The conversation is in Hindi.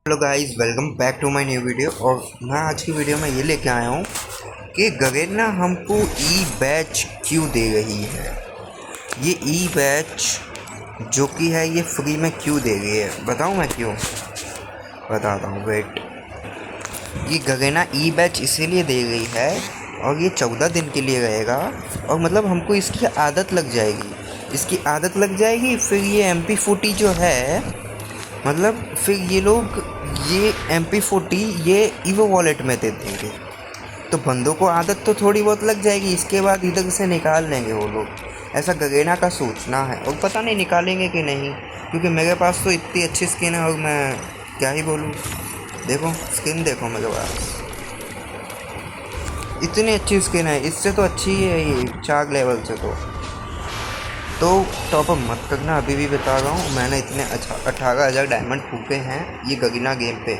Hello guys, welcome back to my new video. और मैं आज की वीडियो में ये लेके आया हूँ कि गगेना हमको ई बैच क्यों दे रही है। ये ई बैच जो कि है ये फ्री में क्यों दे रही है, बताऊँ मैं क्यों? बताता हूँ, वेट। ये गगेना ई बैच इसीलिए दे रही है और ये 14 दिन के लिए रहेगा। और मतलब हमको इसकी आदत लग जाएगी, फिर ये MP40 जो है, मतलब फिर ये लोग ये MP40 ये ईवो वॉलेट में दे देंगे, तो बंदों को आदत तो थोड़ी बहुत लग जाएगी। इसके बाद इधर से निकाल लेंगे वो लोग, ऐसा गगेना का सोचना है। और पता नहीं निकालेंगे कि नहीं, क्योंकि मेरे पास तो इतनी अच्छी स्किन है और मैं क्या ही बोलूँ। देखो स्किन, देखो मेरे पास इतनी अच्छी स्किन है, इससे तो अच्छी है ये 4 लेवल से। तो टॉपअप मत करना, अभी भी बता रहा हूँ। मैंने इतने 18,000 डायमंड फूके हैं ये गगीना गेम पे।